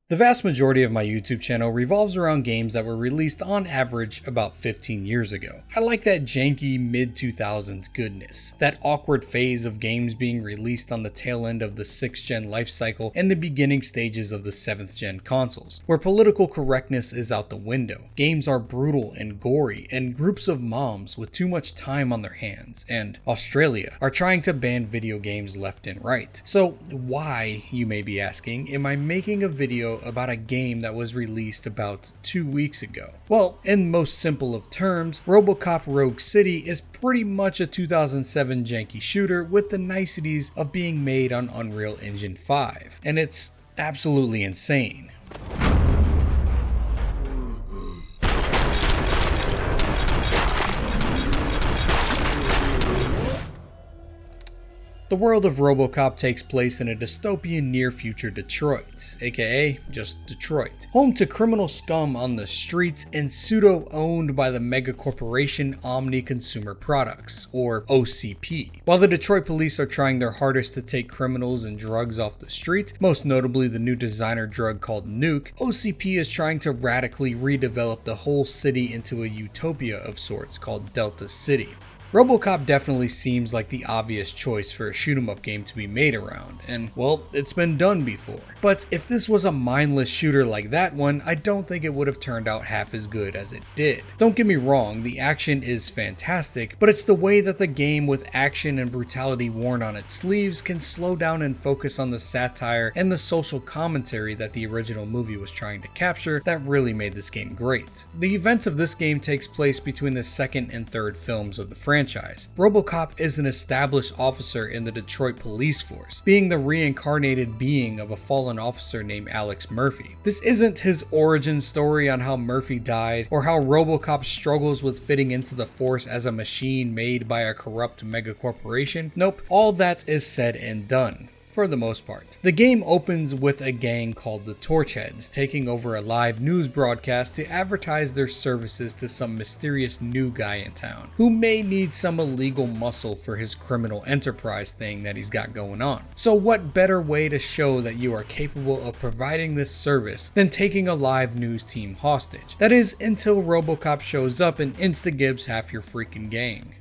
The vast majority of my YouTube channel revolves around games that were released on average about 15 years ago. I like that janky mid-2000s goodness, that awkward phase of games being released on the tail end of the 6th gen lifecycle and the beginning stages of the 7th gen consoles, where political correctness is out the window. Games are brutal and gory, and groups of moms with too much time on their hands, and Australia, are trying to ban video games left and right. So why, you may be asking, am I making a video about a game that was released about 2 weeks ago? Well, in most simple of terms, Robocop Rogue City is pretty much a 2007 janky shooter with the niceties of being made on Unreal Engine 5, and it's absolutely insane. The world of Robocop takes place in a dystopian near-future Detroit, aka just Detroit, home to criminal scum on the streets and pseudo-owned by the mega-corporation Omni Consumer Products, or OCP. While the Detroit police are trying their hardest to take criminals and drugs off the street, most notably the new designer drug called Nuke, OCP is trying to radically redevelop the whole city into a utopia of sorts called Delta City. Robocop definitely seems like the obvious choice for a shoot-'em-up game to be made around, and well, it's been done before. But if this was a mindless shooter like that one, I don't think it would have turned out half as good as it did. Don't get me wrong, the action is fantastic, but it's the way that the game with action and brutality worn on its sleeves can slow down and focus on the satire and the social commentary that the original movie was trying to capture that really made this game great. The events of this game takes place between the second and third films of the franchise. Robocop is an established officer in the Detroit police force, being the reincarnated being of a fallen officer named Alex Murphy. This isn't his origin story on how Murphy died, or how Robocop struggles with fitting into the force as a machine made by a corrupt megacorporation. Nope, all that is said and done. For the most part. The game opens with a gang called the Torchheads taking over a live news broadcast to advertise their services to some mysterious new guy in town, who may need some illegal muscle for his criminal enterprise thing that he's got going on. So what better way to show that you are capable of providing this service than taking a live news team hostage? That is, until Robocop shows up and insta-gibs half your freaking gang.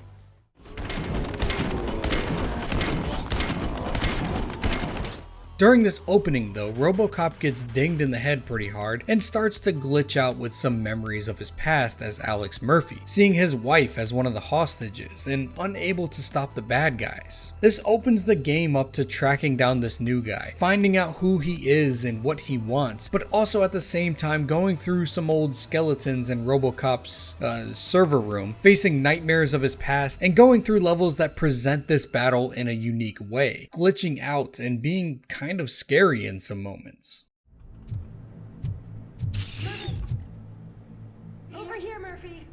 During this opening though, Robocop gets dinged in the head pretty hard and starts to glitch out with some memories of his past as Alex Murphy, seeing his wife as one of the hostages and unable to stop the bad guys. This opens the game up to tracking down this new guy, finding out who he is and what he wants, but also at the same time going through some old skeletons in Robocop's server room, facing nightmares of his past and going through levels that present this battle in a unique way, glitching out and being kind of scary in some moments. Over here, Murphy.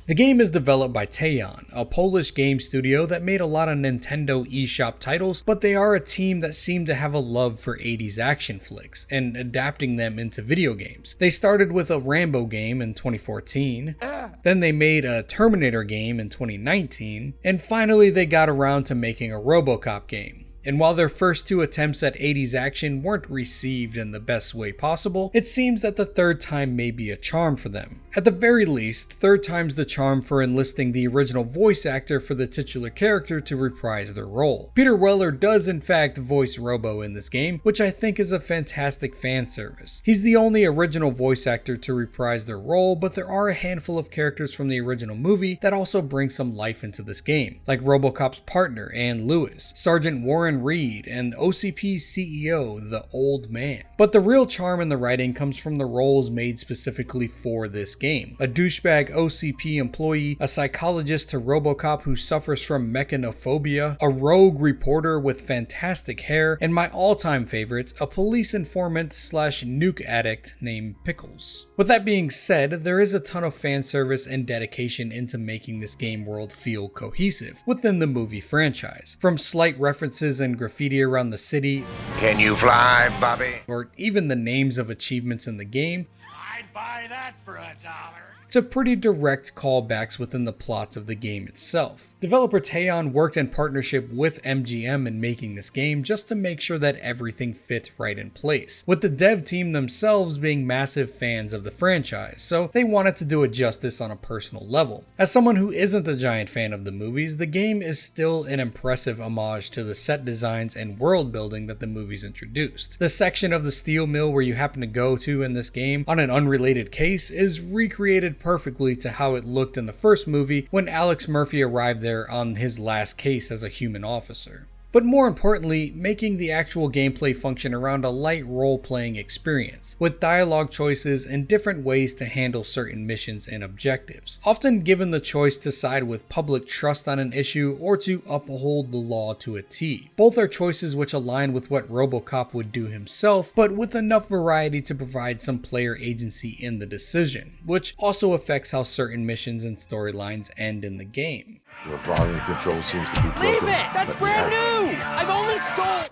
The game is developed by Tejon, a Polish game studio that made a lot of Nintendo eShop titles, but they are a team that seem to have a love for 80s action flicks and adapting them into video games. They started with a Rambo game in 2014, then they made a Terminator game in 2019, and finally they got around to making a Robocop game. And while their first two attempts at 80s action weren't received in the best way possible, it seems that the third time may be a charm for them. At the very least, third time's the charm for enlisting the original voice actor for the titular character to reprise their role. Peter Weller does in fact voice Robo in this game, which I think is a fantastic fan service. He's the only original voice actor to reprise their role, but there are a handful of characters from the original movie that also bring some life into this game, like Robocop's partner, Ann Lewis, Sergeant Warren Reed, and OCP's CEO, the Old Man. But the real charm in the writing comes from the roles made specifically for this game. A douchebag OCP employee, a psychologist to Robocop who suffers from mechanophobia, a rogue reporter with fantastic hair, and my all-time favorites, a police informant slash nuke addict named Pickles. With that being said, there is a ton of fan service and dedication into making this game world feel cohesive within the movie franchise. From slight references and graffiti around the city, "Can you fly, Bobby?" or even the names of achievements in the game, "I'd buy that for $1. to pretty direct callbacks within the plot of the game itself. Developer Taeyon worked in partnership with MGM in making this game just to make sure that everything fit right in place, with the dev team themselves being massive fans of the franchise, so they wanted to do it justice on a personal level. As someone who isn't a giant fan of the movies, the game is still an impressive homage to the set designs and world building that the movies introduced. The section of the steel mill where you happen to go to in this game on an unrelated case is recreated perfectly to how it looked in the first movie when Alex Murphy arrived there on his last case as a human officer. But more importantly, making the actual gameplay function around a light role-playing experience, with dialogue choices and different ways to handle certain missions and objectives, often given the choice to side with public trust on an issue or to uphold the law to a T. Both are choices which align with what Robocop would do himself, but with enough variety to provide some player agency in the decision, which also affects how certain missions and storylines end in the game. Your volume control seems to be broken. Leave it! That's brand new! I've only stole...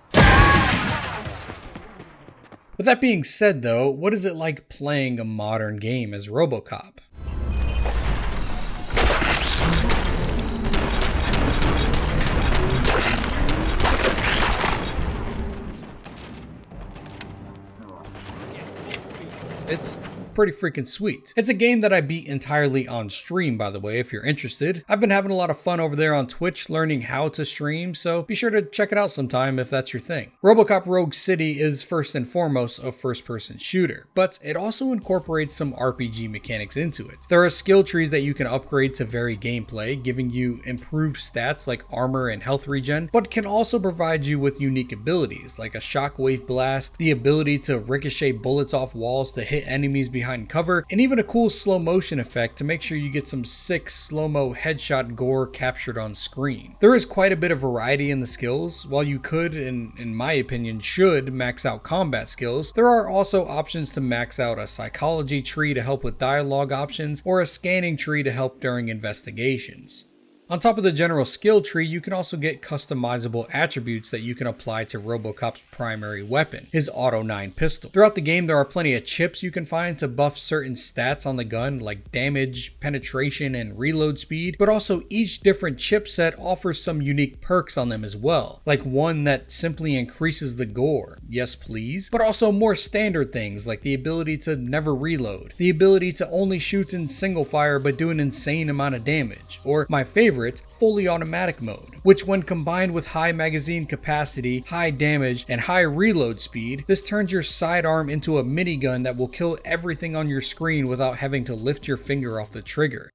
With that being said though, what is it like playing a modern game as Robocop? It's pretty freaking sweet. It's a game that I beat entirely on stream, by the way, if you're interested. I've been having a lot of fun over there on Twitch learning how to stream, so be sure to check it out sometime if that's your thing. Robocop Rogue City is first and foremost a first-person shooter, but it also incorporates some RPG mechanics into it. There are skill trees that you can upgrade to vary gameplay, giving you improved stats like armor and health regen, but can also provide you with unique abilities like a shockwave blast, the ability to ricochet bullets off walls to hit enemies behind cover, and even a cool slow motion effect to make sure you get some sick slow-mo headshot gore captured on screen. There is quite a bit of variety in the skills. While you could, and in my opinion should, max out combat skills, there are also options to max out a psychology tree to help with dialogue options, or a scanning tree to help during investigations. On top of the general skill tree, you can also get customizable attributes that you can apply to Robocop's primary weapon, his Auto 9 pistol. Throughout the game, there are plenty of chips you can find to buff certain stats on the gun, like damage, penetration, and reload speed, but also each different chipset offers some unique perks on them as well, like one that simply increases the gore, yes please, but also more standard things like the ability to never reload, the ability to only shoot in single fire but do an insane amount of damage, or my favorite, fully automatic mode, which when combined with high magazine capacity, high damage, and high reload speed, this turns your sidearm into a minigun that will kill everything on your screen without having to lift your finger off the trigger.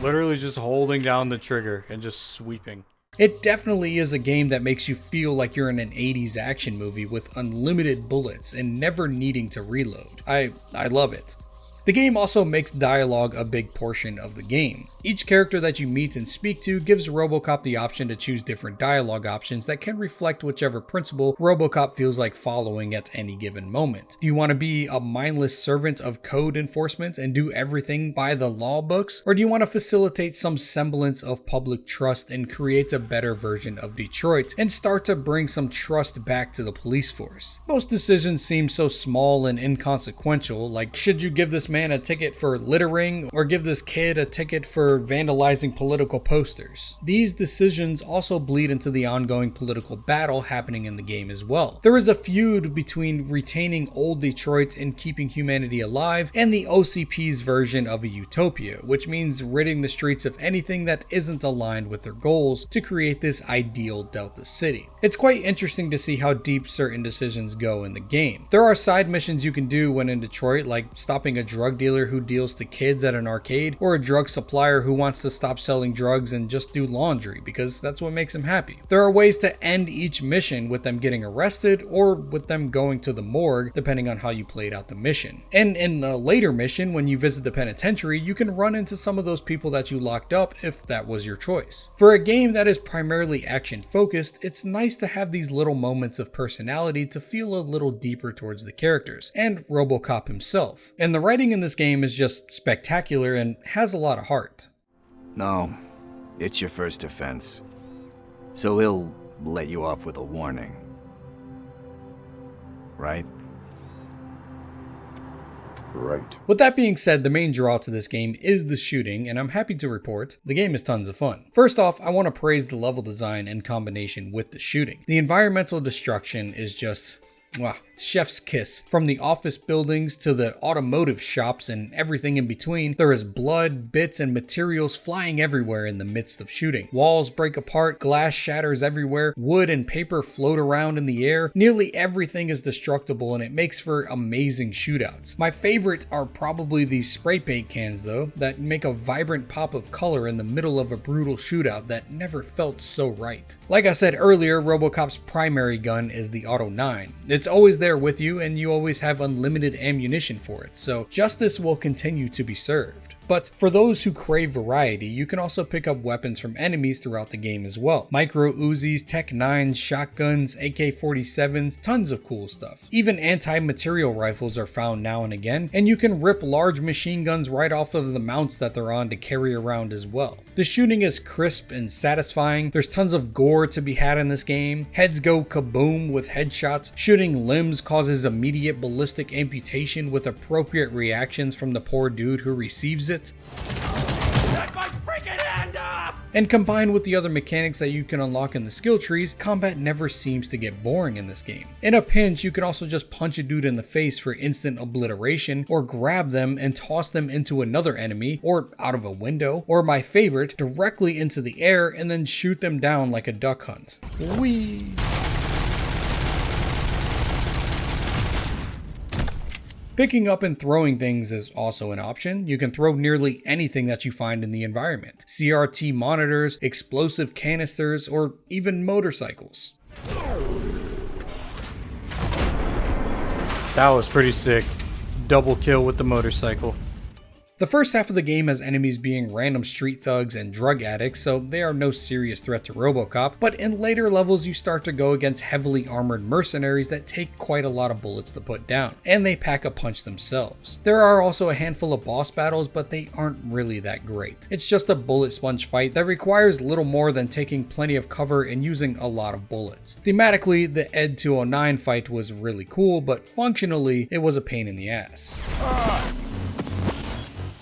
Literally just holding down the trigger and just sweeping. It definitely is a game that makes you feel like you're in an 80s action movie with unlimited bullets and never needing to reload. I love it. The game also makes dialogue a big portion of the game. Each character that you meet and speak to gives Robocop the option to choose different dialogue options that can reflect whichever principle Robocop feels like following at any given moment. Do you want to be a mindless servant of code enforcement and do everything by the law books? Or do you want to facilitate some semblance of public trust and create a better version of Detroit and start to bring some trust back to the police force? Most decisions seem so small and inconsequential, like should you give this man a ticket for littering or give this kid a ticket for vandalizing political posters? These decisions also bleed into the ongoing political battle happening in the game as well. There is a feud between retaining old Detroit and keeping humanity alive and the OCP's version of a utopia, which means ridding the streets of anything that isn't aligned with their goals to create this ideal Delta City. It's quite interesting to see how deep certain decisions go in the game. There are side missions you can do when in Detroit, like stopping a drug dealer who deals to kids at an arcade, or a drug supplier who wants to stop selling drugs and just do laundry because that's what makes him happy. There are ways to end each mission with them getting arrested or with them going to the morgue, depending on how you played out the mission. And in a later mission, when you visit the penitentiary, you can run into some of those people that you locked up if that was your choice. For a game that is primarily action focused, it's nice to have these little moments of personality to feel a little deeper towards the characters and Robocop himself. And the writing in this game is just spectacular and has a lot of heart. No, it's your first offense. So he'll let you off with a warning. Right? Right. With that being said, the main draw to this game is the shooting, and I'm happy to report the game is tons of fun. First off, I want to praise the level design in combination with the shooting. The environmental destruction is just, wow, chef's kiss. From the office buildings to the automotive shops and everything in between, there is blood, bits, and materials flying everywhere in the midst of shooting. Walls break apart, glass shatters everywhere, wood and paper float around in the air. Nearly everything is destructible, and it makes for amazing shootouts. My favorite are probably these spray paint cans though, that make a vibrant pop of color in the middle of a brutal shootout that never felt so right. Like I said earlier, Robocop's primary gun is the Auto 9. It's always there with you, and you always have unlimited ammunition for it, so justice will continue to be served. But for those who crave variety, you can also pick up weapons from enemies throughout the game as well. Micro Uzis, Tech 9s, shotguns, AK-47s, tons of cool stuff. Even anti-material rifles are found now and again, and you can rip large machine guns right off of the mounts that they're on to carry around as well. The shooting is crisp and satisfying. There's tons of gore to be had in this game. Heads go kaboom with headshots. Shooting limbs causes immediate ballistic amputation with appropriate reactions from the poor dude who receives it. Take my freaking hand off! And combined with the other mechanics that you can unlock in the skill trees, combat never seems to get boring in this game. In a pinch, you can also just punch a dude in the face for instant obliteration, or grab them and toss them into another enemy, or out of a window, or my favorite, directly into the air and then shoot them down like a duck hunt. Whee! Picking up and throwing things is also an option. You can throw nearly anything that you find in the environment. CRT monitors, explosive canisters, or even motorcycles. That was pretty sick. Double kill with the motorcycle. The first half of the game has enemies being random street thugs and drug addicts, so they are no serious threat to Robocop, but in later levels you start to go against heavily armored mercenaries that take quite a lot of bullets to put down, and they pack a punch themselves. There are also a handful of boss battles, but they aren't really that great. It's just a bullet sponge fight that requires little more than taking plenty of cover and using a lot of bullets. Thematically, the Ed 209 fight was really cool, but functionally, it was a pain in the ass.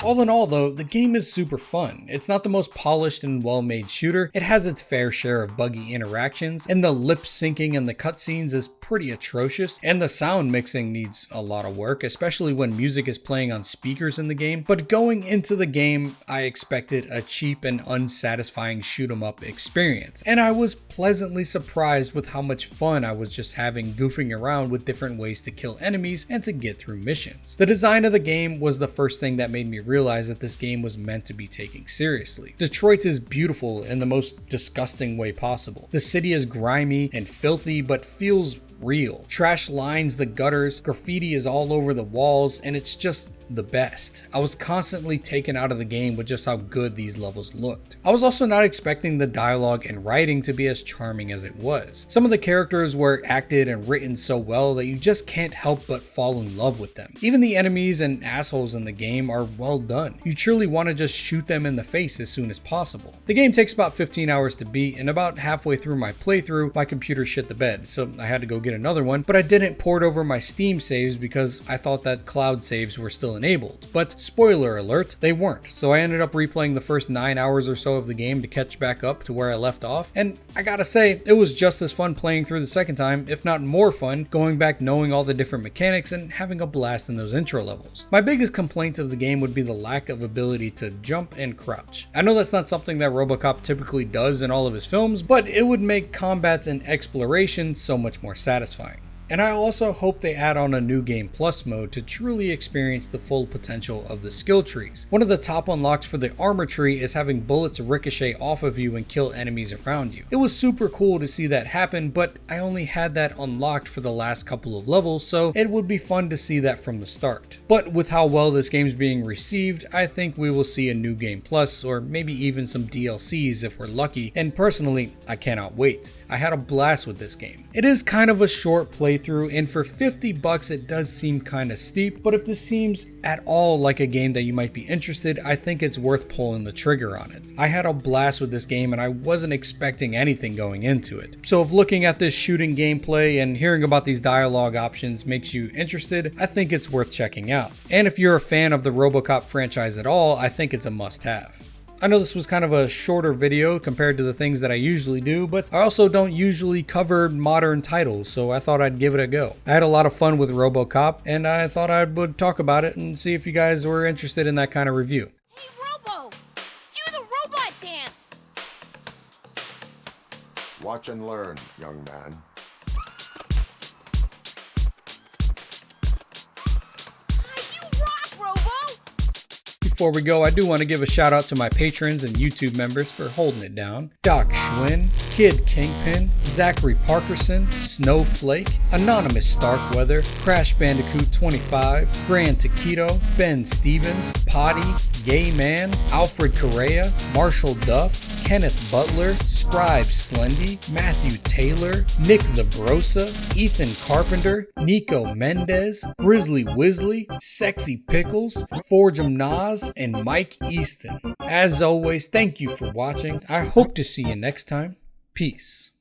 All in all though, the game is super fun. It's not the most polished and well-made shooter, it has its fair share of buggy interactions, and the lip syncing and the cutscenes is pretty atrocious, and the sound mixing needs a lot of work, especially when music is playing on speakers in the game. But going into the game, I expected a cheap and unsatisfying shoot 'em up experience, and I was pleasantly surprised with how much fun I was just having goofing around with different ways to kill enemies and to get through missions. The design of the game was the first thing that made me realize that this game was meant to be taken seriously. Detroit is beautiful in the most disgusting way possible. The city is grimy and filthy, but feels real. Trash lines the gutters, graffiti is all over the walls, and it's just the best. I was constantly taken out of the game with just how good these levels looked. I was also not expecting the dialogue and writing to be as charming as it was. Some of the characters were acted and written so well that you just can't help but fall in love with them. Even the enemies and assholes in the game are well done. You truly want to just shoot them in the face as soon as possible. The game takes about 15 hours to beat, and about halfway through my playthrough, my computer shit the bed, so I had to go get another one, but I didn't port over my Steam saves because I thought that cloud saves were still enabled. But spoiler alert, they weren't, so I ended up replaying the first 9 hours or so of the game to catch back up to where I left off, and I gotta say, it was just as fun playing through the second time, if not more fun, going back knowing all the different mechanics and having a blast in those intro levels. My biggest complaint of the game would be the lack of ability to jump and crouch. I know that's not something that Robocop typically does in all of his films, but it would make combats and exploration so much more satisfying. And I also hope they add on a new game plus mode to truly experience the full potential of the skill trees. One of the top unlocks for the armor tree is having bullets ricochet off of you and kill enemies around you. It was super cool to see that happen, but I only had that unlocked for the last couple of levels, so it would be fun to see that from the start. But with how well this game's being received, I think we will see a new game plus, or maybe even some DLCs if we're lucky, and personally, I cannot wait. I had a blast with this game. It is kind of a short playthrough playthrough, and for 50 bucks it does seem kinda steep, but if this seems at all like a game that you might be interested, I think it's worth pulling the trigger on it. I had a blast with this game and I wasn't expecting anything going into it. So if looking at this shooting gameplay and hearing about these dialogue options makes you interested, I think it's worth checking out. And if you're a fan of the Robocop franchise at all, I think it's a must-have. I know this was kind of a shorter video compared to the things that I usually do, but I also don't usually cover modern titles, so I thought I'd give it a go. I had a lot of fun with Robocop, and I thought I would talk about it and see if you guys were interested in that kind of review. Hey, Robo! Do the robot dance! Watch and learn, young man. You rock, Robo! Before we go, I do want to give a shout out to my patrons and YouTube members for holding it down. Doc Schwinn, Kid Kingpin, Zachary Parkerson, Snowflake, Anonymous Starkweather, Crash Bandicoot 25, Grand Taquito, Ben Stevens, Potty, Gay Man, Alfred Correa, Marshall Duff, Kenneth Butler, Scribe Slendy, Matthew Taylor, Nick the Brosa, Ethan Carpenter, Nico Mendez, Grizzly Wizzly, Sexy Pickles, Forge'em Nas, and Mike Easton. As always, thank you for watching. I hope to see you next time. Peace.